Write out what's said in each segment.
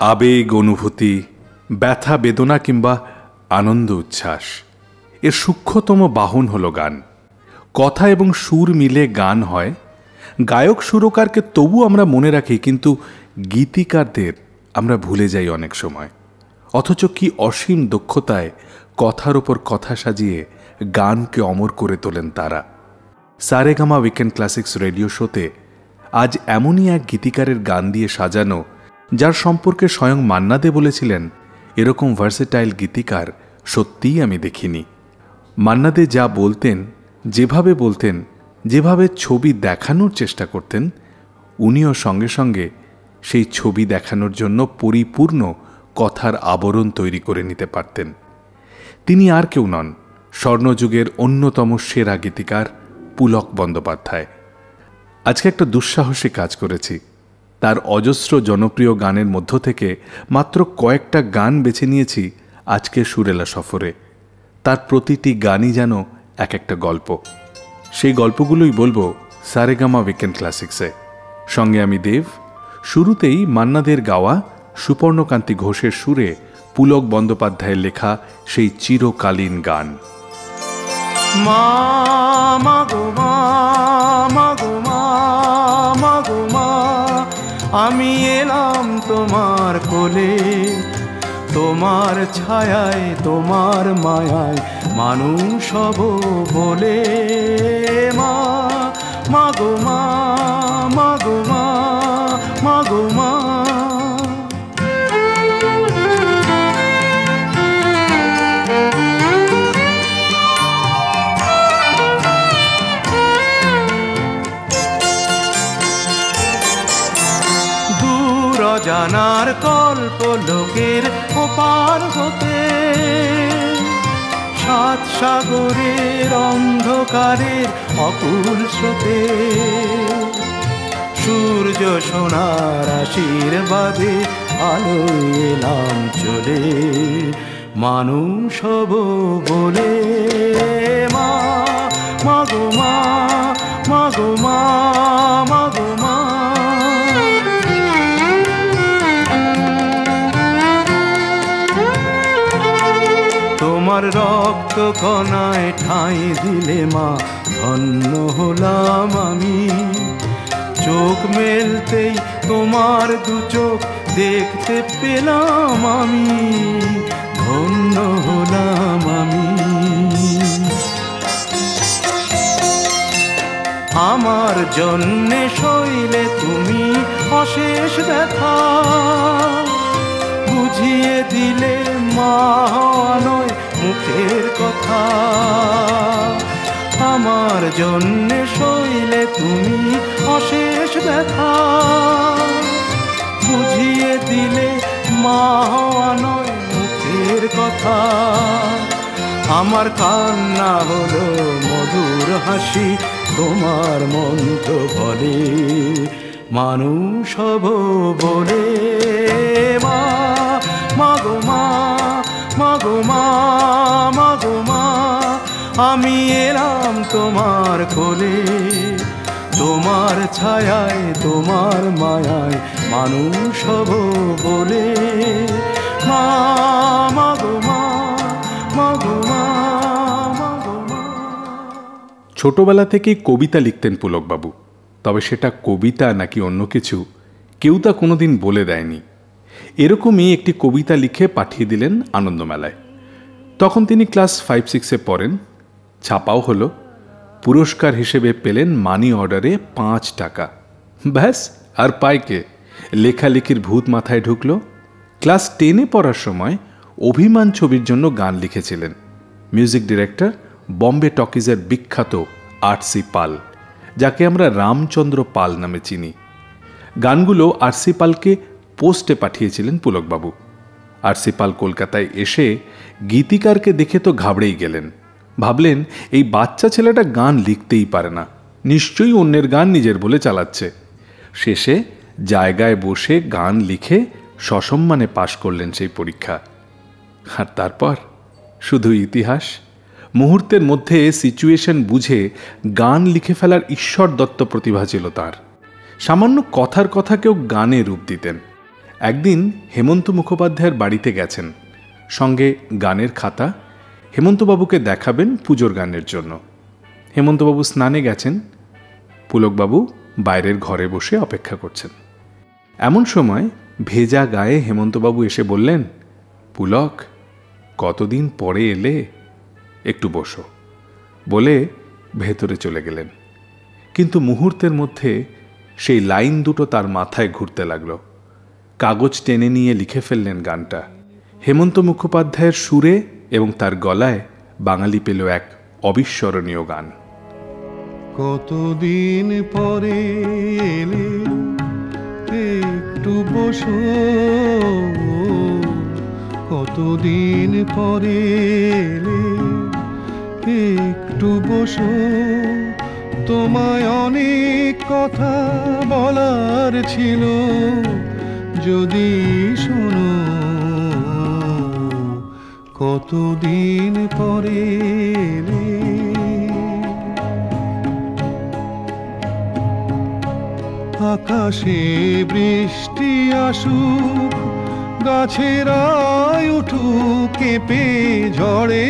আবেগ, অনুভূতি, ব্যথা, বেদনা কিংবা আনন্দ, উচ্ছ্বাস, এর সূক্ষ্মতম বাহন হল গান। কথা এবং সুর মিলে গান হয়। গায়ক সুরকারকে তবু আমরা মনে রাখি, কিন্তু গীতিকারদের আমরা ভুলে যাই অনেক সময়। অথচ কি অসীম দক্ষতায় কথার ওপর কথা সাজিয়ে গানকে অমর করে তোলেন তারা। সারেগামা উইকেন্ড ক্লাসিক্স রেডিও শোতে আজ এমনই এক গীতিকারের গান দিয়ে সাজানো, যার সম্পর্কে স্বয়ং মান্না দে বলেছিলেন, এরকম ভার্সেটাইল গীতিকার সত্যিই আমি দেখিনি। মান্না দে যা বলতেন, যেভাবে বলতেন, যেভাবে ছবি দেখানোর চেষ্টা করতেন, উনিও সঙ্গে সঙ্গে সেই ছবি দেখানোর জন্য পরিপূর্ণ কথার আবরণ তৈরি করে নিতে পারতেন। তিনি আর কেউ নন, স্বর্ণযুগের অন্যতম সেরা গীতিকার পুলক বন্দ্যোপাধ্যায়। আজকে একটা দুঃসাহসী কাজ করেছি। তার অজস্র জনপ্রিয় গানের মধ্য থেকে মাত্র কয়েকটা গান বেছে নিয়েছি আজকে সুরেলা সফরে। তার প্রতিটি গানই যেন এক একটা গল্প। সেই গল্পগুলোই বলবো সারেগামা উইকেন্ড ক্লাসিক্সে। সঙ্গে আমি দেব। শুরুতেই মান্নাদের গাওয়া সুপর্ণকান্তি ঘোষের সুরে পুলক বন্দ্যোপাধ্যায়ের লেখা সেই চিরকালীন গান। মা মা গো মা, মা গো মা, মা গো মা, আমি এলাম তোমার কোলে, তোমার ছায়ায় তোমার মায়ায় মানুষ হব বলে। মা মা গো মা, মা গো মা, মা গো মা। জানার কল্প লোকের ওপার হতে, সাত সাগরের অন্ধকারের অকুল স্রোতে, সূর্য সোনার আশীর্বাদে আলোয় এলাম চলে, মানুষ হব বলে। মা মা গো মা, মা গো মা, মা গো মা। তোমার রক্ত কণায় ঠাঁই দিলে মা, ধন্য হলাম আমি। চোখ মেলতেই তোমার দু চোখ দেখতে পেলাম আমি, ধন্য হলাম আমি। আমার জন্যে সইলে তুমি অশেষ ব্যথা, বুঝিয়ে দিলে মা হওয়া নয় মুখের কথা। আমার জন্যে সইলে তুমি অশেষ ব্যথা, বুঝিয়ে দিলে মা হওয়া নয় মুখের কথা। আমার কান্না হলো মধুর হাসি, তোমার মন তো বলে মানুষ হব বলে। মা মা গো মা, মা গো মা, মা গো মা, আমি এলাম তোমার কোলে, তোমার ছায়ায় তোমার মায়ায় মানুষ হব বলে। মা মা গো মা, মা গো মা, মা গো মা। ছোটবেলা থেকেই কবিতা লিখতেন পুলকবাবু। তবে সেটা কবিতা নাকি অন্য কিছু কেউ তা কোনোদিন বলে দেয়নি। এরকমই একটি কবিতা লিখে পাঠিয়ে দিলেন আনন্দমেলায়। তখন তিনি ক্লাস 5-6-এ পড়েন। ছাপাও হলো। পুরস্কার হিসেবে পেলেন মানি অর্ডারে 5 টাকা। ব্যাস, আর পায় কে? লেখালেখির ভূত মাথায় ঢুকল। ক্লাস 10-এ পড়ার সময় অভিমান ছবির জন্য গান লিখেছিলেন। মিউজিক ডিরেক্টর বম্বে টকিজের বিখ্যাত আর.সি. পাল, যাকে আমরা রামচন্দ্র পাল নামে চিনি। গানগুলো আর.সি. পালকে পোস্টে পাঠিয়েছিলেন পুলকবাবু। আর.সি. পাল কলকাতায় এসে গীতিকারকে দেখে তো ঘাবড়েই গেলেন। ভাবলেন, এই বাচ্চা ছেলেটা গান লিখতেই পারে না, নিশ্চয়ই অন্যের গান নিজের বলে চালাচ্ছে। শেষে জায়গায় বসে গান লিখে সসম্মানে পাশ করলেন সেই পরীক্ষা। আর তারপর শুধু ইতিহাস। মুহূর্তের মধ্যে সিচুয়েশন বুঝে গান লিখে ফেলার ঈশ্বর দত্ত প্রতিভা ছিল তার। সামান্য কথার কথাকেও গানে রূপ দিতেন। একদিন হেমন্ত মুখোপাধ্যায়ের বাড়িতে গেছেন, সঙ্গে গানের খাতা। হেমন্তবাবুকে দেখাবেন পুজোর গানের জন্য। হেমন্তবাবু স্নানে গেছেন, পুলকবাবু বাইরের ঘরে বসে অপেক্ষা করছেন। এমন সময় ভেজা গায়ে হেমন্তবাবু এসে বললেন, পুলক, কতদিন পরে এলে, একটু বসো, বলে ভেতরে চলে গেলেন। কিন্তু মুহূর্তের মধ্যে সেই লাইন দুটো তার মাথায় ঘুরতে লাগলো। কাগজ টেনে নিয়ে লিখে ফেললেন গানটা। হেমন্ত মুখোপাধ্যায়ের সুরে এবং তার গলায় বাঙালি পেল এক অবিস্মরণীয় গান। কতদিন পরে এলে, একটু বসো, কতদিন পরে এলে, একটু বসো, তোমায় অনেক কথা বলার ছিল, যদি শোনো, কতদিন পরে এলে। আকাশে বৃষ্টি আসুক, গাছেরাই উঠুক কেঁপে ঝড়ে,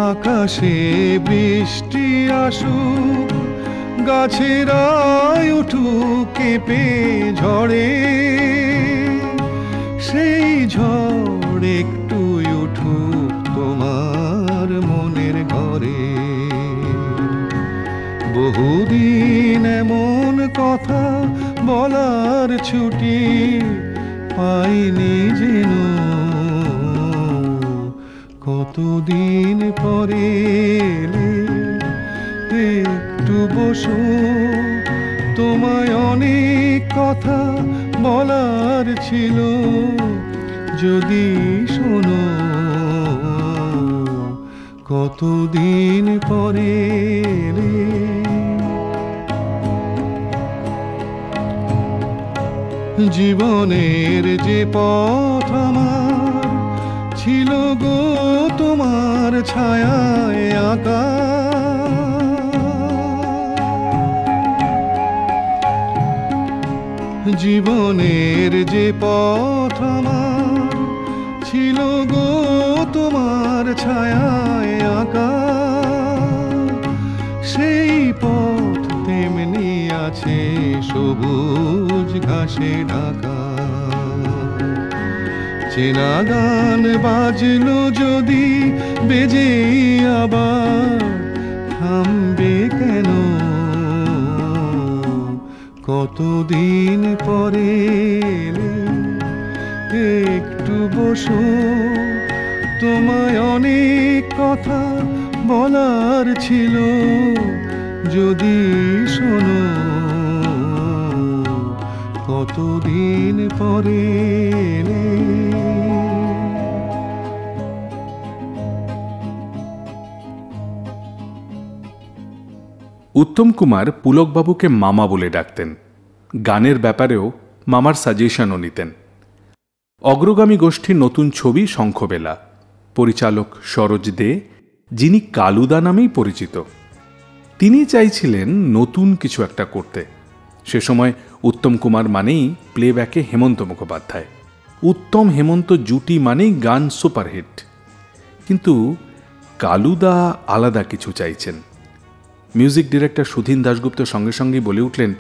আকাশে বৃষ্টি আসুক, গাছেরাই উঠুক কেঁপে ঝড়ে, সেই ঝড় একটু উঠুক তোমার মনের ঘরে। বহুদিন এমন কথা বলার ছুটি পাইনি যেন, কতদিন পরে এলে, একটু বসো, তোমায় অনেক কথা বলার ছিল, যদি শোনো, কতদিন পরে এলে। জীবনের যে পথ আমার ছিল গো তোমার ছায়ায় আঁকা, জীবনের যে পথ আমার ছিল গো তোমার ছায়ায় আঁকা, সেই পথ তেমনি আছে সবুজ ঘাসে ঢাকা। চেনা গান বাজলো যদি বেজে আবার, থামবে কেন, কতদিন পরে এলে, একটু বসো, তোমায় অনেক কথা বলার ছিল, যদি শোনো, কতদিন পরে এলে। উত্তম কুমার পুলকবাবুকে মামা বলে ডাকতেন। গানের ব্যাপারেও মামার সাজেশনও নিতেন। অগ্রগামী গোষ্ঠীর নতুন ছবি শঙ্খবেলা, পরিচালক সরোজ দে, যিনি কালুদা নামেই পরিচিত, তিনি চাইছিলেন নতুন কিছু একটা করতে। সে সময় উত্তম কুমার মানেই প্লেব্যাকে হেমন্ত মুখোপাধ্যায়, উত্তম হেমন্ত জুটি মানেই গান সুপারহিট। কিন্তু কালুদা আলাদা কিছু চাইছেন। মিউজিক ডিরেক্টর সুধীন দাশগুপ্ত সঙ্গে সঙ্গেই বলে উঠলেন,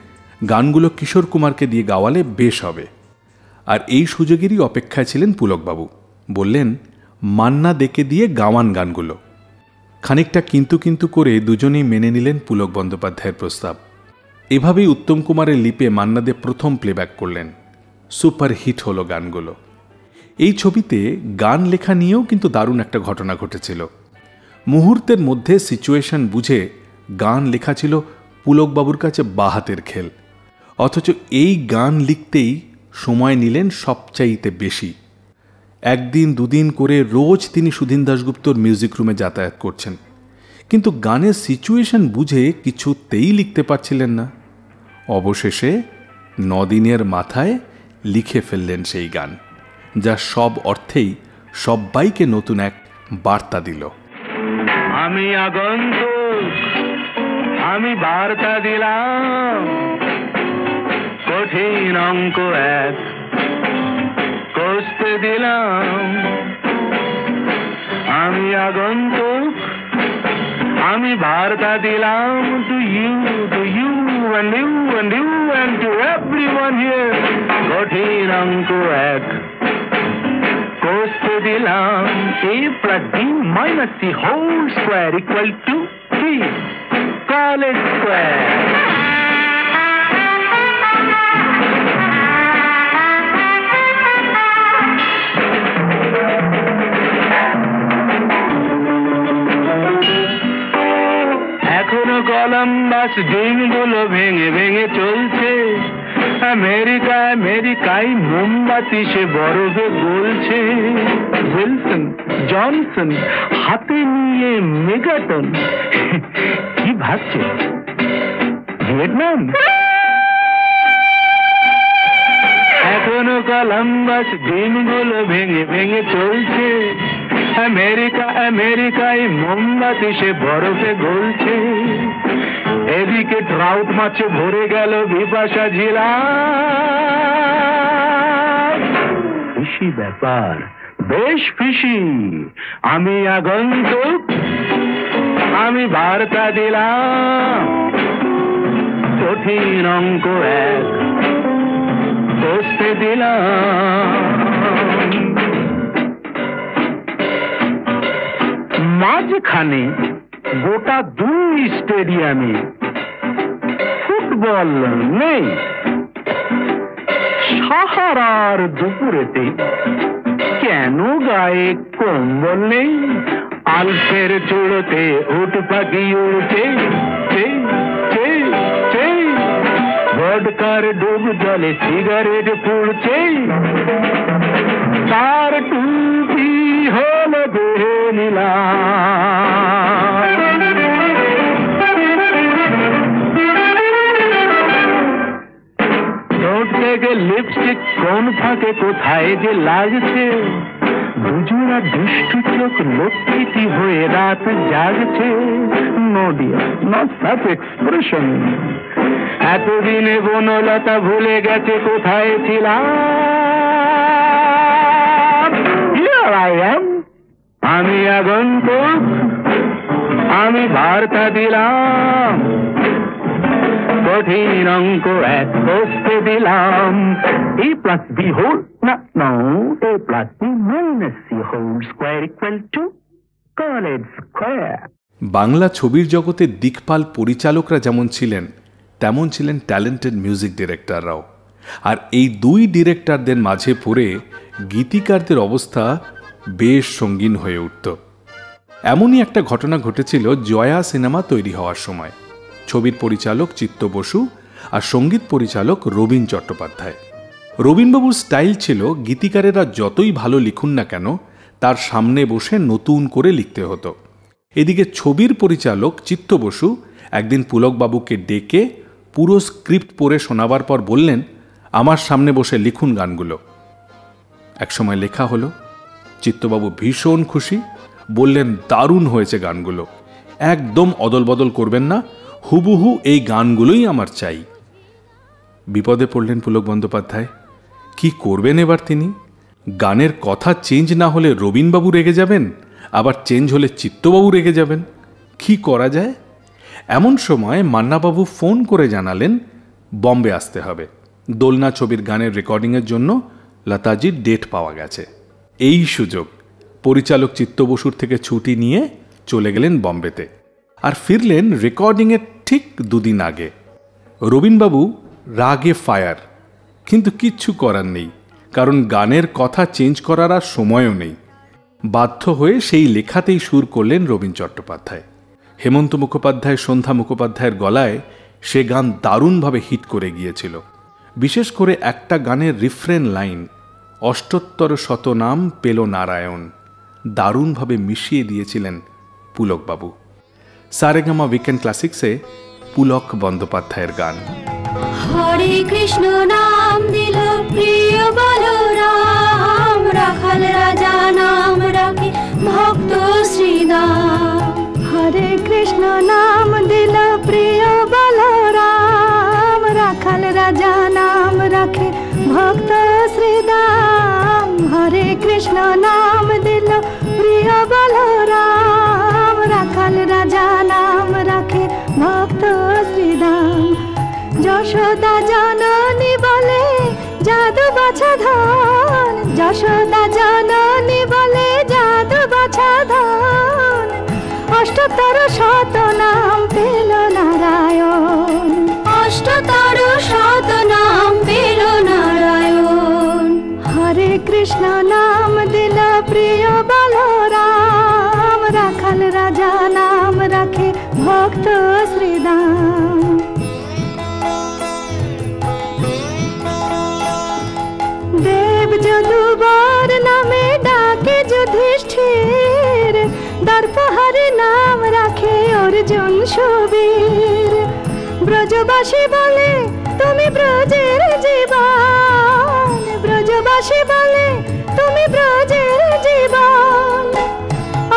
গানগুলো কিশোর কুমারকে দিয়ে গাওয়ালে বেশ হবে। আর এই সুযোগেরই অপেক্ষায় ছিলেন পুলকবাবু। বললেন, মান্না দেকে দিয়ে গাওয়ান গানগুলো। খানিকটা কিন্তু কিন্তু করে দুজনেই মেনে নিলেন পুলক বন্দ্যোপাধ্যায়ের প্রস্তাব। এভাবেই উত্তম কুমারের লিপে মান্না দে প্রথম প্লেব্যাক করলেন। সুপারহিট হলো গানগুলো। এই ছবিতে গান লেখা নিয়েও কিন্তু দারুণ একটা ঘটনা ঘটেছিল। মুহূর্তের মধ্যে সিচুয়েশন বুঝে গান লেখা ছিল পুলকবাবুর কাছে বাহাতের খেল। অথচ এই গান লিখতেই সময় নিলেন সবচাইতে বেশি। একদিন দুদিন করে রোজ তিনি সুধীন দাশগুপ্তর মিউজিক রুমে যাতায়াত করছেন, কিন্তু গানের সিচুয়েশন বুঝে কিছুতেই লিখতে পারছিলেন না। অবশেষে 9 দিনের মাথায় লিখে ফেললেন সেই গান, যা সব অর্থেই সবাইকে নতুন এক বার্তা দিল। আমি আগন্তুক, আমি বার্তা দিলাম কঠিন অঙ্ক এক কষতে দিলাম। আমি আগন্তুক আমি বার্তা দিলাম to you and you and you and to everyone here কঠিন অঙ্ক এক কষতে দিলাম। a plus b minus c whole square equal to 3 call it square। এখনো কলম্বাস ডিমগুলো ভেঙে ভেঙে চলছে। আমেরিকায় মোমবাতি সে বরফে গলছে। উইলসন জনসন হাতে নিয়ে মেগাটন কি ভাবছে ভিয়েতনাম। এখনো কলম্বাস ডিমগুলো ভেঙে ভেঙে চলছে। আমেরিকায় মোমবাতি সে বরফে গলছে। এদিকে ট্রাউট মাছে ভরে গেল বিপাশা ঝিলা। ফিশি ব্যাপার বেশ ফিশি। আমি আগন্তুক আমি বার্তা দিলাম কঠিন অঙ্ক এক কষতে দিলাম। মাঝখানে গোটা 2 স্টেডিয়ামে ফুটবল নেই। সাহারার দুপুরেতে কেন গায়ে কম্বল নেই। আলফের চূড়োতে উট পাখি উড়ছে। ভডকার ডুব জলে সিগারেট পুড়ছে। তার টুপি হল দেহে নীলা। ঠোঁট থেকে লিপস্টিক কোন ফাঁকে কোথায় যে লাগছে। দুজোড়া দুষ্টু চোখ লক্ষ্মীটি হয়ে রাত জাগছে। No dear not such expression. এতদিনে বনলতা ভুলে গেছে কোথায় ছিলাম। Here I am আমি আগন্তুক আমি বার্তা দিলাম কঠিন অঙ্ক এক কষতে দিলাম। a plus b whole no a plus b minus c whole square equal to call it square। Bangla ছবির জগতে দিকপাল পরিচালকরা যেমন ছিলেন তেমন ছিলেন ট্যালেন্টেড মিউজিক ডিরেক্টররাও। আর এই 2 ডিরেক্টরদের মাঝে পড়ে গীতিকারদের অবস্থা বেশ সঙ্গীন হয়ে উঠত। এমনই একটা ঘটনা ঘটেছিল জয়া সিনেমা তৈরি হওয়ার সময়। ছবির পরিচালক চিত্ত বসু আর সঙ্গীত পরিচালক রবীন চট্টোপাধ্যায়। রবীনবাবুর স্টাইল ছিল গীতিকারেরা যতই ভালো লিখুন না কেন তার সামনে বসে নতুন করে লিখতে হতো। এদিকে ছবির পরিচালক চিত্ত বসু একদিন পুলকবাবুকে ডেকে পুরো স্ক্রিপ্ট পড়ে শোনাবার পর বললেন, আমার সামনে বসে লিখুন গানগুলো। একসময় লেখা হলো। চিত্তবাবু ভীষণ খুশি, বললেন দারুণ হয়েছে গানগুলো, একদম অদল বদল করবেন না, হুবহু এই গানগুলোই আমার চাই। বিপদে পড়লেন পুলক বন্দ্যোপাধ্যায়। কি করবেন এবার তিনি? গানের কথা চেঞ্জ না হলে রবীনবাবু রেগে যাবেন, আবার চেঞ্জ হলে চিত্তবাবু রেগে যাবেন। কি করা যায়? এমন সময় মান্নাবাবু ফোন করে জানালেন বম্বে আসতে হবে। দোলনা ছবির গানের রেকর্ডিংয়ের জন্য লতাজির ডেট পাওয়া গেছে। এই সুযোগ পরিচালক চিত্ত বসুর থেকে ছুটি নিয়ে চলে গেলেন বম্বেতে, আর ফিরলেন রেকর্ডিংয়ের ঠিক 2 দিন আগে। রবীনবাবু রাগে ফায়ার, কিন্তু কিচ্ছু করার নেই, কারণ গানের কথা চেঞ্জ করার আর সময়ও নেই। বাধ্য হয়ে সেই লেখাতেই সুর করলেন রবীন চট্টোপাধ্যায়। হেমন্ত মুখোপাধ্যায় সন্ধ্যা মুখোপাধ্যায়ের গলায় সে গান দারুণভাবে হিট করে গিয়েছিল। বিশেষ করে একটা গানের রিফ্রেন লাইন, ৭৮ শতনাম পেল নারায়ণ, দারুণভাবে মিশিয়ে দিয়েছিলেন পুলকবাবু। সারেগামা উইকেন্ড ক্লাসিক্সে পুলক বন্দ্যোপাধ্যায়ের গান। হরে কৃষ্ণ নাম দিল প্রিয় বলরাম, রাখাল রাজা নাম রাখে ভক্ত শ্রীদাম। হরে কৃষ্ণ নাম দিল প্রিয় ভক্ত শ্রীদাম। হরে কৃষ্ণ নাম দিল প্রিয় বলরাম, রাখাল রাজা নাম রাখে ভক্ত শ্রীদাম। যশোদা জননী বলে জাদু বাছা ধন, যশোদা জননী বলে জাদু বাছা ধন। অষ্টতর শত নাম পেল নারায়ণ, অষ্টতর শত নাম পেল নারায়ণ। হরে কৃষ্ণ নাম দিল প্রিয় বলরাম, রাখাল রাজা নাম রাখে ভক্ত শ্রীদাম। দেব যদুবর নামে ডাকে যুধিষ্ঠির, দর্পহরি নাম রাখে অর্জুন সুবীর। ব্রজবাসী বলে তুমি ব্রজের জীবন, ব্রজবাসী বলে তুমি ব্রজের জীবন।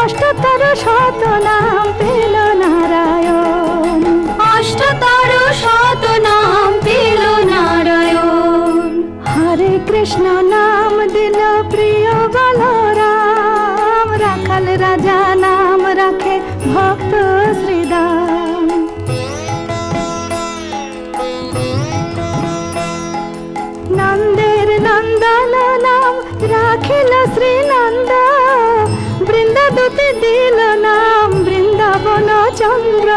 অষ্টতর শত নাম পেল নারায়ণ, অষ্টতর শত নাম পেল নারায়ণ। হরে কৃষ্ণ নাম দিল প্রিয় বলরাম, রাখাল রাজা নাম রাখে ভক্ত শ্রীদাম। নন্দের নন্দন নাম রাখিল শ্রীনন্দ, বৃন্দাদূতে দিল নাম বৃন্দাবন চন্দ্র।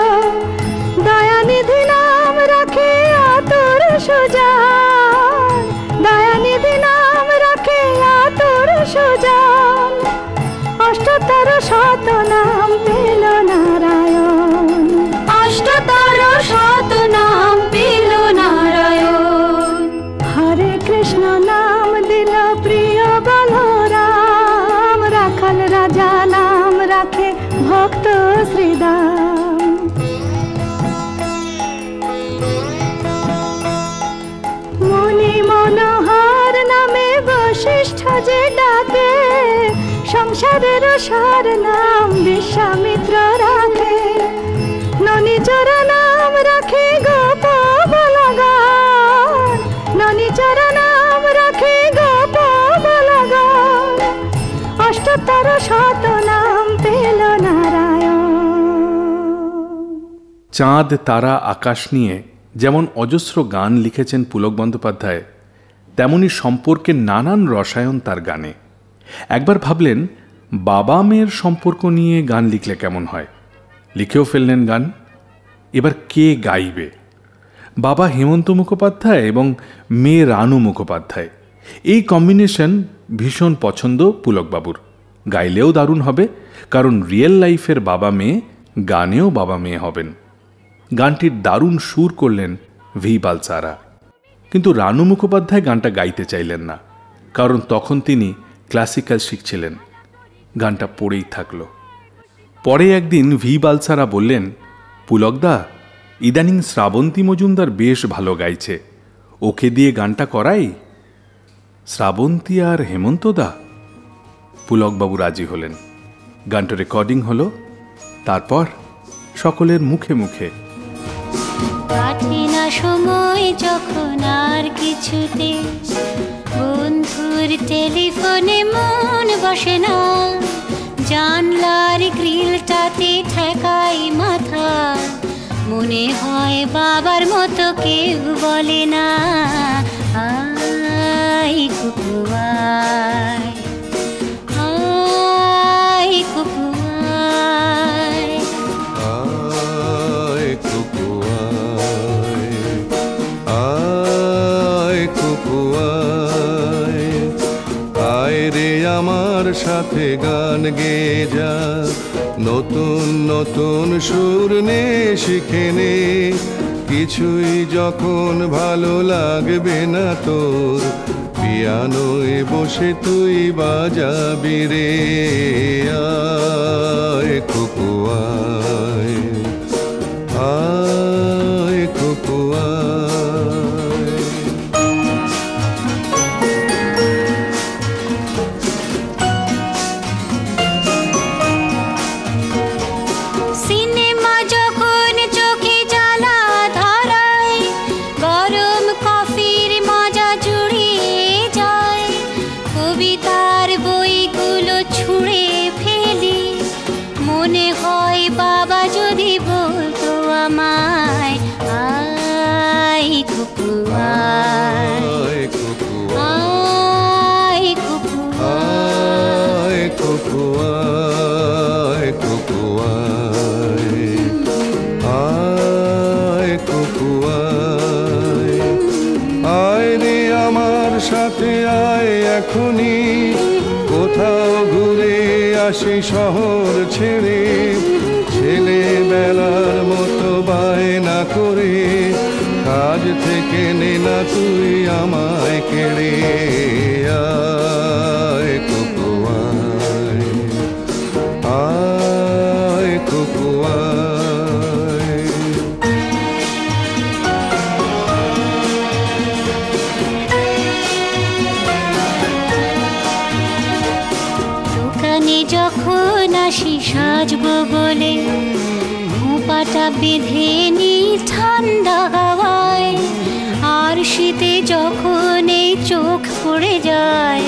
দয়ানিধি নাম রাখে আতুর সুজান, দয়ানিধি নাম রাখে আতুর সুজান। অষ্টতর শত নাম পেল নারায়ণ, অষ্টতর শত নাম পেল নারায়ণ। হরে কৃষ্ণ নাম দিল প্রিয় বলরাম, রাখাল রাজা নাম রাখে ভক্ত শ্রীদাম। মুনি মনোহর নামে বশিষ্ঠ যে ডাকে, সংসারের সার নাম বিশ্বামিত্র রাখে। ননিচর নাম রাখে গোপ বলগান, ননিচর নাম রাখে গোপ বলগান। অষ্টতর শত নাম পেল নারায়ণ। চাঁদ তারা আকাশ নিয়ে যেমন অজস্র গান লিখেছেন পুলক বন্দ্যোপাধ্যায়, তেমনি সম্পর্কে নানান রসায়ন তার গানে। একবার ভাবলেন বাবা মেয়ের সম্পর্ক নিয়ে গান লিখলে কেমন হয়, লিখেও ফেললেন গান। এবার কে গাইবে? বাবা হেমন্ত মুখোপাধ্যায় এবং মেয়ে রানু মুখোপাধ্যায়, এই কম্বিনেশন ভীষণ পছন্দ পুলকবাবুর। গাইলেও দারুণ হবে, কারণ রিয়েল লাইফের বাবা মেয়ে গানেও বাবা মেয়ে হবেন। গানটির দারুণ সুর করলেন ভি বালসারা। কিন্তু রানু মুখোপাধ্যায় গানটা গাইতে চাইলেন না, কারণ তখন তিনি ক্লাসিক্যাল শিখছিলেন। গানটা পড়েই থাকলো। পরে একদিন ভি বালসারা বললেন, পুলকদা, ইদানিং শ্রাবন্তী মজুমদার বেশ ভালো গাইছে, ওকে দিয়ে গানটা করাই। শ্রাবন্তী আর হেমন্তদা? পুলকবাবু রাজি হলেন। গানটা রেকর্ডিং হলো। তারপর সকলের মুখে মুখে। কাটে না সময় যখন আর কিছুতে, বন্ধুর টেলিফোনে মন বসে না, জানলার গ্রিলটাতে ঠেকাই মাথা, মনে হয় বাবার মতো কেউ বলে না, আয় কুকু আয়, আয় কুকু আয়, আয় কুকু আয়, আয় কুকু আয়, আয় রে আমার সাথে গান গেয়ে যা, নতুন নতুন সুর নে শিখে নে, কিছুই যখন ভালো লাগবে না তোর, পিয়ানোয় বসে তুই বাজাবি রে, আয় কুকু আয়, আয় কুকু আয়। সিনেমা যখন চোখে জ্বালা ধরায়, গরম কফির মজা জুড়িয়ে শহর ছেড়ে, ছেলেবেলার মতো বায়না করে, কাজ থেকে নে না তুই আমায় কেড়ে। আয় কুকু আয়, আয় কুকু আয়। দোকানে যখন আসি সাজবো বলে, খোঁপাটা বেঁধে নি ঠান্ডা হাওয়ায়, আর শীতে যখন এই চোখ পড়ে যায়,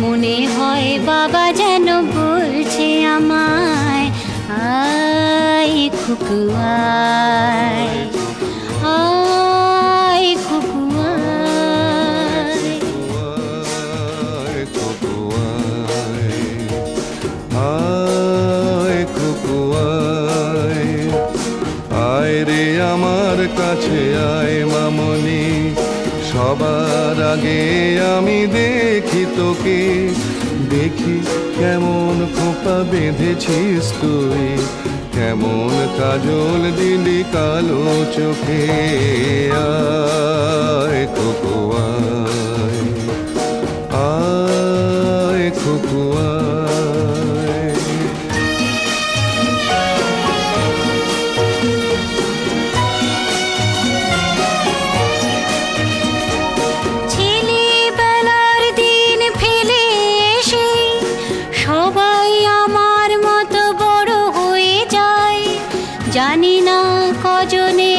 মনে হয় বাবা যেন বলছে আমায়, আয় খুকু আয়, আয় খুকু আয়। আয় কুকু আয়, আয় কুকু আয়। আয় রে আমার কাছে আয় মামনি, সবার আগে আমি দেখি তোকে, দেখি কেমন খোপা বেঁধেছিস তুই, কেমন কাজল দিলি কালো চোখে। আয় কুকু আয়, আয় কুকু আয়। ছেলেবেলার দিন ফেলে এসে সবাই আমার মতো বড় হয়ে যায়, জানি না কজনে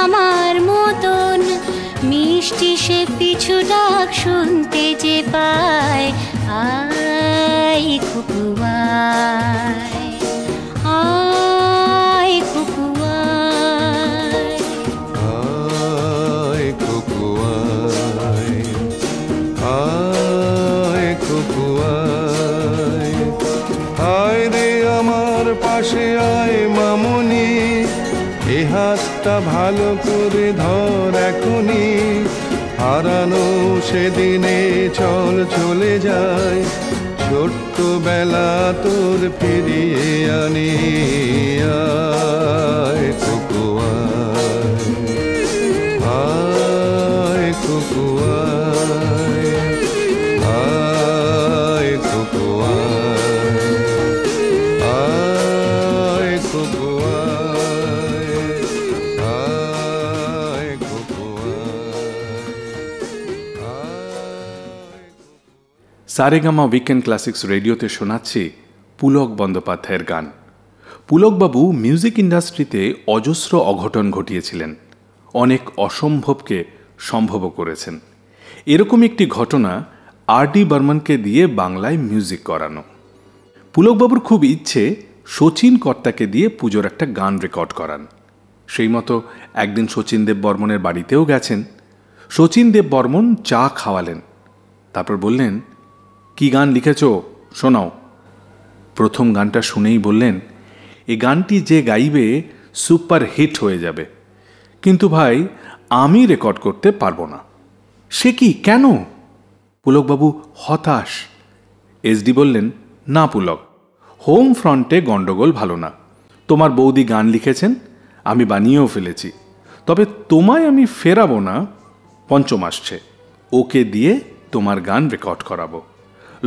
আমার মতন মিষ্টি সে পিছু ডাক শুনতে যে পায়, আয় খুকু আয়, আয় খুকু আয়। আয় কুকু আয়, আয় কুকু আয়। আয় রে আমার পাশে আয় মামনি, এ হাতটা ভালো করে ধর এখনি, হারানো সেদিনে চল চলে যায়, ছোট্ট বেলা তোর ফিরিয়ে আনি। আয় কুকু আয়, আয় কুকু আয়, আয় কুকু আয়, আয় কুকু আয়, আয় কুকু আয়। সারেগামা উইকেন্ড ক্লাসিক্স রেডিওতে শোনাচ্ছি পুলক বন্দ্যোপাধ্যায়ের গান। পুলকবাবু মিউজিক ইন্ডাস্ট্রিতে অজস্র অঘটন ঘটিয়েছিলেন, অনেক অসম্ভবকে সম্ভব করেছেন। এরকম একটি ঘটনা আর.ডি. বর্মনকে দিয়ে বাংলায় মিউজিক করানো। পুলকবাবুর খুব ইচ্ছে শচীন কর্তাকে দিয়ে পুজোর একটা গান রেকর্ড করান। সেই মতো একদিন শচীন দেব বর্মনের বাড়িতেও গেছেন। শচীন দেব বর্মন চা খাওয়ালেন, তারপর বললেন, কি গান লিখেছ শোনাও। প্রথম গানটা শুনেই বললেন, এই গানটি যে গাইবে সুপার হিট হয়ে যাবে, কিন্তু ভাই আমি রেকর্ড করতে পারবো না। সে কি, কেন? পুলকবাবু হতাশ। এসডি বললেন, না পুলক, হোম ফ্রন্টে গন্ডগোল ভালো না। তোমার বৌদি গান লিখেছেন, আমি বানিয়েও ফেলেছি, তবে তোমায় আমি ফেরাবো না। পঞ্চম আসছে, ওকে দিয়ে তোমার গান রেকর্ড করাবো।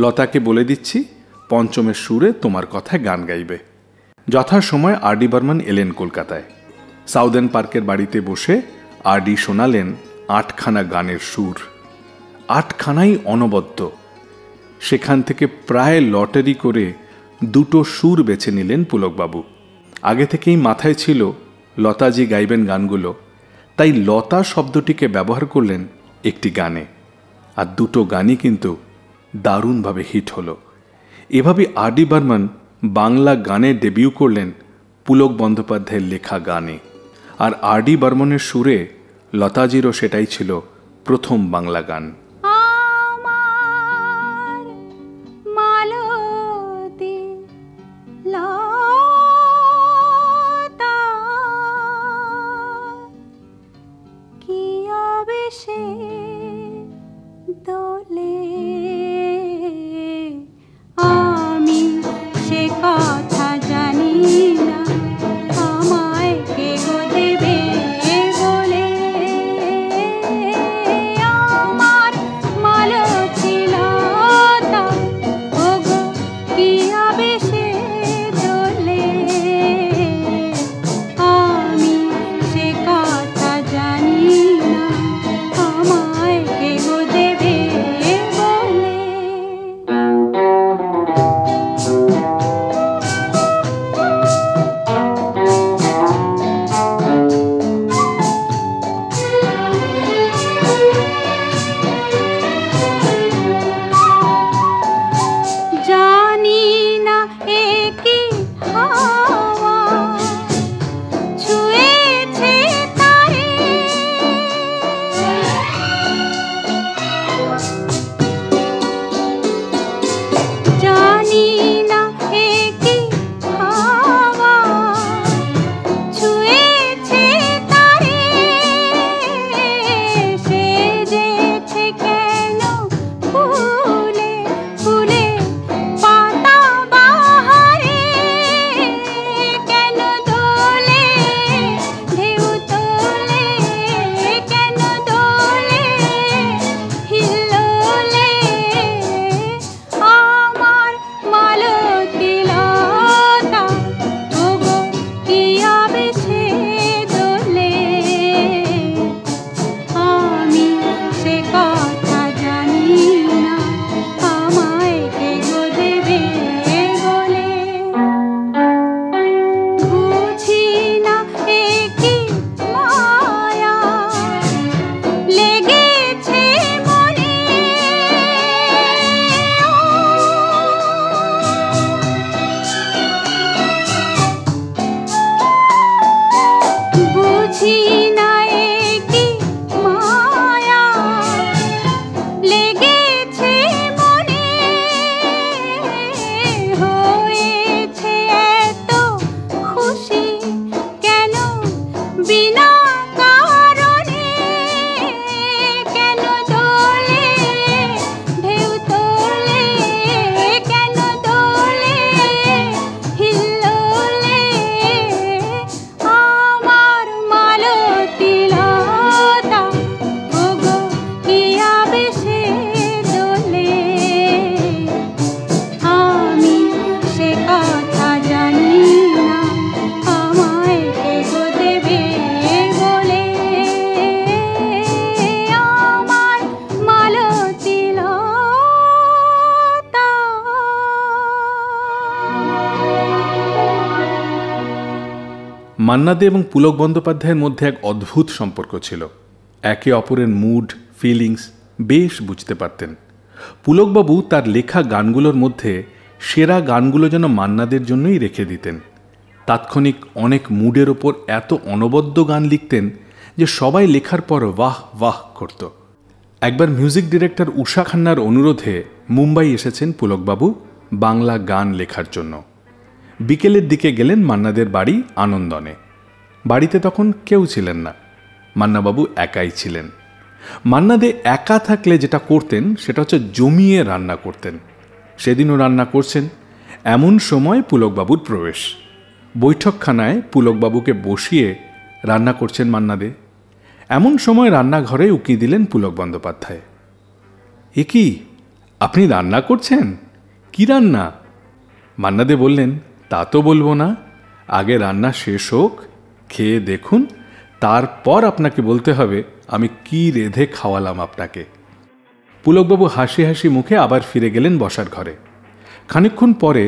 লতাকে বলে দিচ্ছি পঞ্চমের সুরে তোমার কথায় গান গাইবে। যথাসময় আর.ডি. বর্মন এলেন কলকাতায়। সাউদার্ন পার্কের বাড়িতে বসে আর.ডি. শোনালেন 8খানা গানের সুর, 8খানাই অনবদ্য। সেখান থেকে প্রায় লটারি করে 2টো সুর বেছে নিলেন পুলকবাবু। আগে থেকেই মাথায় ছিল লতাজি গাইবেন গানগুলো, তাই লতা শব্দটিকে ব্যবহার করলেন একটি গানে, আর 2টো গানই কিন্তু দারুণভাবে হিট হলো। এভাবে আর.ডি. বর্মন বাংলা গানে ডেবিউ করলেন পুলক বন্দ্যোপাধ্যায়ের লেখা গানে। আর আর.ডি. বর্মনের সুরে লতাজিরও সেটাই ছিল প্রথম বাংলা গান। আমার মালতী লতা কি আবেশে দোলে, আমি সে বুঝি নাই কি মায়া লেগেছে মনে, হয়েছে এত খুশি কেন বিনা কারণে, কেন দোলে ঢেউ তোলে, কেন দোলে হিল্লোলে আমার মালতী লতা, ওগো কি আবেশে দোলে। আমি সে কথা জানি না আমায় কে গো দেবে বলে, আমার মালতী লতা। মান্না দে এবং পুলক বন্দ্যোপাধ্যায়ের মধ্যে এক অদ্ভুত সম্পর্ক ছিল। একে অপরের মুড ফিলিংস বেশ বুঝতে পারতেন। পুলকবাবু তার লেখা গানগুলোর মধ্যে সেরা গানগুলো যেন মান্নাদের জন্যই রেখে দিতেন। তাৎক্ষণিক অনেক মুডের ওপর এত অনবদ্য গান লিখতেন যে সবাই লেখার পর বাহ বাহ করত। একবার মিউজিক ডিরেক্টর উষা খান্নার অনুরোধে মুম্বাই এসেছেন পুলকবাবু বাংলা গান লেখার জন্য। বিকেলের দিকে গেলেন মান্নাদের বাড়ি আনন্দনে। বাড়িতে তখন কেউ ছিলেন না, মান্নাবাবু একাই ছিলেন। মান্নাদে একা থাকলে যেটা করতেন সেটা হচ্ছে জমিয়ে রান্না করতেন। সেদিনও রান্না করছেন। এমন সময় পুলকবাবুর প্রবেশ। বৈঠকখানায় পুলকবাবুকে বসিয়ে রান্না করছেন মান্নাদে। এমন সময় রান্নাঘরে উকি দিলেন পুলক বন্দ্যোপাধ্যায়। এ কি, আপনি রান্না করছেন? কি রান্না? মান্নাদে বললেন, তা তো বলবো না, আগে রান্না শেষ হোক, খেয়ে দেখুন, তারপর আপনাকে বলতে হবে আমি কি রেঁধে খাওয়ালাম আপনাকে। পুলকবাবু হাসি হাসি মুখে আবার ফিরে গেলেন বসার ঘরে। খানিকক্ষণ পরে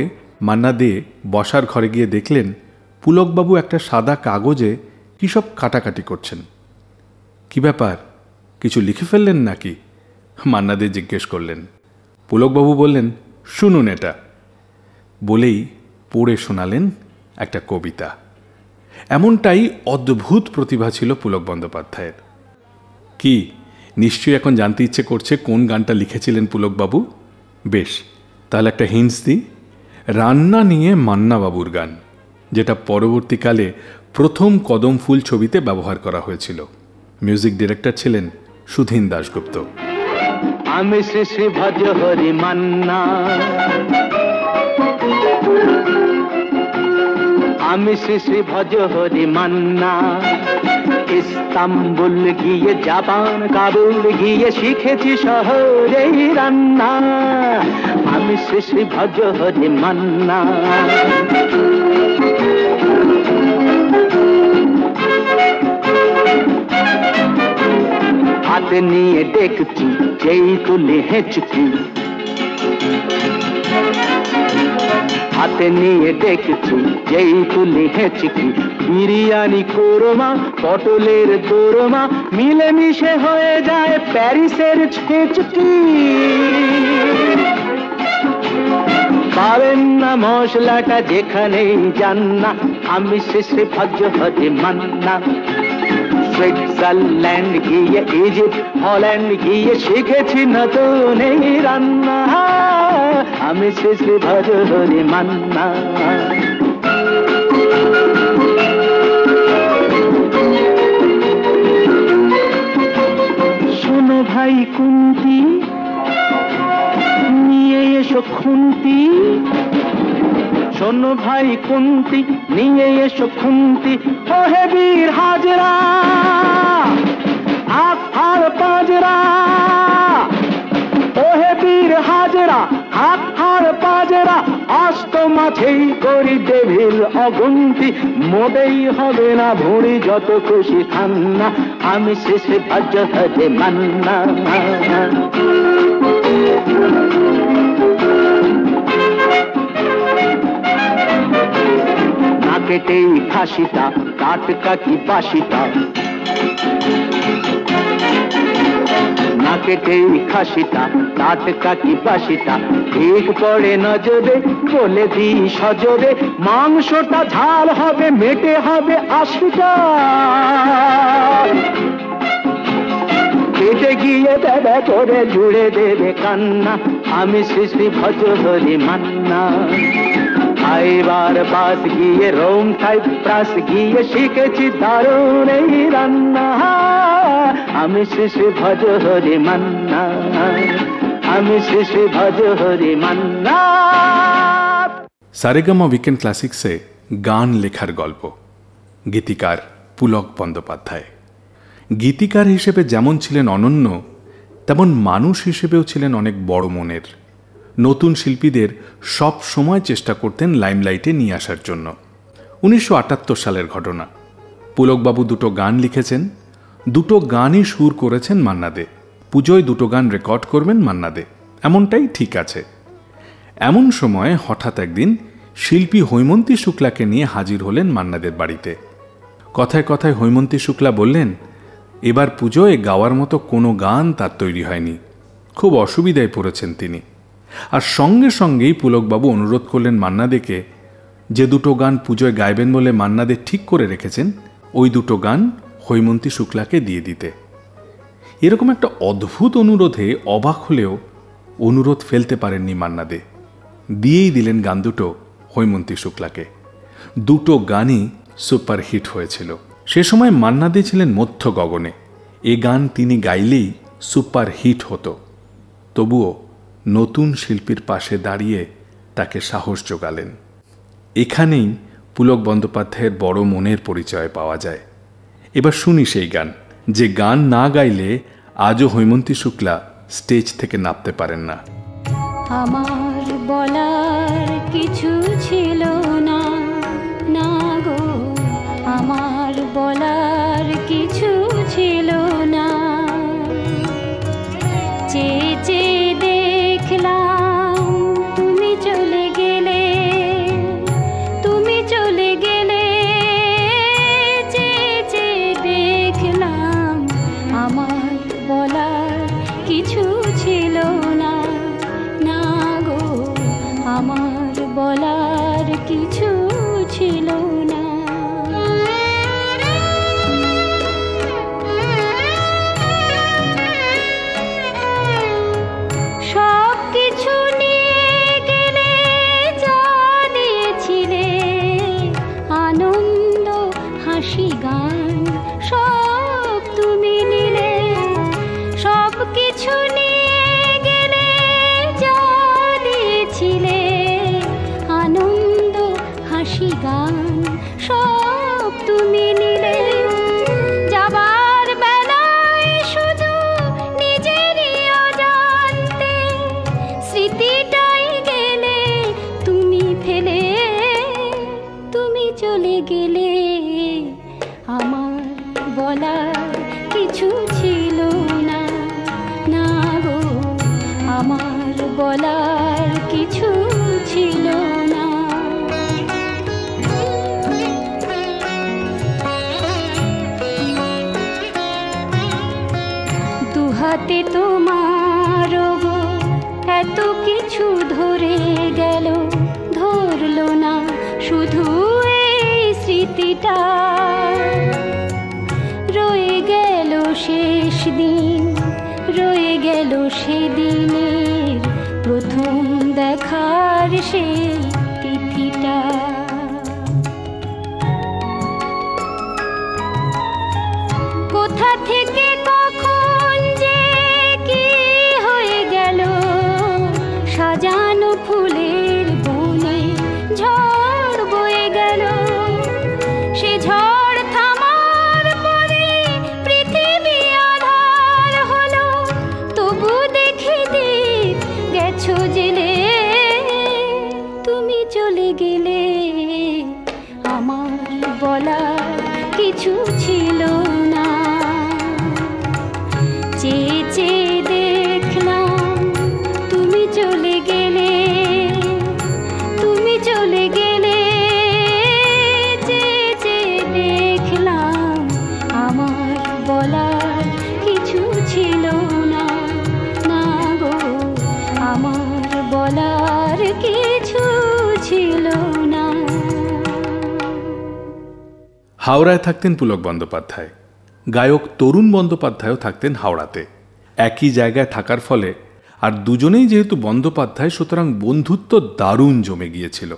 মান্না দে বসার ঘরে গিয়ে দেখলেন পুলকবাবু একটা সাদা কাগজে কী সব কাটাকাটি করছেন। কি ব্যাপার, কিছু লিখে ফেললেন নাকি? মান্না দে জিজ্ঞেস করলেন। পুলকবাবু বললেন, শুনুন এটা, বলেই পড়ে শোনালেন একটা কবিতা। এমনটাই অদ্ভুত প্রতিভা ছিল পুলক বন্দ্যোপাধ্যায়ের। কি, নিশ্চয়ই এখন জানতে ইচ্ছে করছে কোন গানটা লিখেছিলেন পুলকবাবু? বেশ, তাহলে একটা হিন্টস দিই। রান্না নিয়ে মান্নাবাবুর গান, যেটা পরবর্তীকালে প্রথম কদম ফুল ছবিতে ব্যবহার করা হয়েছিল। মিউজিক ডিরেক্টর ছিলেন সুধীন দাশগুপ্ত। আমি শ্রী শ্রী ভজ হরি মান্না, আমি শ্রী শ্রী ভজ হরি মান্না, ইস্তাম্বুল গিয়ে জাপান কাবুল গিয়ে শিখেছি শহরেই রান্না, আমি শ্রী শ্রী ভজ হরি মান্না। হাতে নিয়ে দেখছি যেই তুলে হেঁচকি, হাতে নিয়ে দেখছি যেই তুলে হেঁচকি, বিরিয়ানি কোরমা পটলের দোরমা মিলেমিশে হয়ে যায় প্যারিসের ছেচকি। পাবেন না মশলাটা যেখানেই যান না, আমি শেষে ভজ হরি মান্না। সুইজারল্যান্ড গিয়ে ইজিপ্ট হল্যান্ড গিয়ে শিখেছি নতুন এই রান্না, আমি শেষে ভজ হরি মান্না। শোনো ভাই কুন্তি, নিয়ে এসো খুন্তি, শোনো ভাই কুন্তি নিয়ে এসো খুন্তি, ও হে বীর হাজরা হাত হার পাজরা, ও হে বীর হাজরা হাত হার পাজরা, অস্ত মাঝেই করি ডেভিল অগুন্তি, মোটেই হবে না ভুঁড়ি যত খুশি ঠান্না, আমি শেষে ভজ হরি মান্না। না কেটেই খাসিটা টাটকা কি বাসিটা, না কেটেই খাসিটা, টাটকা কি বাসিটা ঠিক পড়ে নজরে, বলে দিই সজরে মাংসটা ঝাল হবে, মেটে হবে 80টা। পেটে গিয়ে বেড়া করে জুড়ে দেবে কান্না, আমি শ্রী শ্রী ভজহরি মান্না। খাইবার বাস গিয়ে রোম থাই প্রাস গিয়ে শিখেছি দারুণ এই রান্না, আমি শ্রী শ্রী ভজহরি মান্না, আমি শ্রী শ্রী ভজহরি মান্না। সারেগামা উইকেন্ড ক্লাসিক্সে গান লেখার গল্প, গীতিকার পুলক বন্দ্যোপাধ্যায়। গীতিকার হিসেবে যেমন ছিলেন অনন্য, তেমন মানুষ হিসেবেও ছিলেন অনেক বড় মনের। নতুন শিল্পীদের সব সময় চেষ্টা করতেন লাইমলাইটে নিয়ে আসার জন্য। 1978 সালের ঘটনা। পুলকবাবু দুটো গান লিখেছেন, দুটো গানই সুর করেছেন মান্না দে। পুজোয় দুটো গান রেকর্ড করবেন মান্না দে, এমনটাই ঠিক আছে। এমন সময় হঠাৎ একদিন শিল্পী হৈমন্তী শুক্লাকে নিয়ে হাজির হলেন মান্নাদের বাড়িতে। কথায় কথায় হৈমন্তী শুক্লা বললেন, এবার পুজোয় গাওয়ার মতো কোনো গান তার তৈরি হয়নি, খুব অসুবিধায় পড়েছেন তিনি। আর সঙ্গে সঙ্গেই পুলকবাবু অনুরোধ করলেন মান্নাদেকে যে দুটো গান পুজোয় গাইবেন বলে মান্নাদে ঠিক করে রেখেছেন, ওই দুটো গান হৈমন্তী শুক্লাকে দিয়ে দিতে। এরকম একটা অদ্ভুত অনুরোধে অবাক হলেও অনুরোধ ফেলতে পারেননি মান্নাদে, দিয়েই দিলেন গান দুটো হৈমন্তী শুক্লাকে। দুটো গানই সুপারহিট হয়েছিল। সে সময় মান্না দে ছিলেন মধ্য গগনে, এ গান তিনি গাইলেই সুপারহিট হতো। তবুও নতুন শিল্পীর পাশে দাঁড়িয়ে তাকে সাহস জোগালেন। এখানেই পুলক বন্দ্যোপাধ্যায়ের বড় মনের পরিচয় পাওয়া যায়। এবার শুনি সেই গান, যে গান না গাইলে আজও হৈমন্তী শুক্লা স্টেজ থেকে নামতে পারেন না। আমার বলার কিছু ছিল না, না গো, আমার বলার কিছু ছিল না। চেয়ে চেয়ে দেখলাম তুমি চলে গেলে, তুমি চলে গেলে। চেয়ে চেয়ে দেখলাম আমার বলার কিছু ছিল না, না গো, আমার বলার কিছু ছিল না। সব কিছু নিয়ে গেলে, যা দিয়েছিলে আনন্দ হাসি গান, সব তুমি নিলে। সব কিছু নিয়ে গেলে, যা দিয়েছিলে আনন্দ হাসি গান, সব তুমি নিলে। যাবার বেলায় শুধু নিজেরই অজান্তে স্মৃতিটাই গেলে তুমি ফেলে, তুমি চলে গেলে। আমার বলার কিছু ছিল না, না গো, আমার বলার কিছু ছিল না। দুহাতে তোমার গো এত কিছু ধরে গেল, ধরলো না শুধু এই স্মৃতিটা। রয়ে গেল শেষ দিন, রয়ে গেল সেদিনের প্রথম দেখার সেই তিথিটা। কোথা থেকে কখন যে কি হয়ে গেল, সাজানো ফুলের বনে ঝড় বয়ে গেল। সে ঝড় থামার পরে পৃথিবী আধার হলো, তবু দেখি দীপ গেছো জেলে। তুমি চলে গেলে, আমার বলার কিছু ছিল না, হাওড়ায় থাকতেন পুলক বন্দ্যোপাধ্যায়, গায়ক তরুণ বন্দ্যোপাধ্যায়ও থাকতেন হাওড়াতে। একই জায়গায় থাকার ফলে আর দুজনেই যেহেতু বন্দ্যোপাধ্যায়, সুতরাং বন্ধুত্ব দারুণ জমে গিয়েছিল।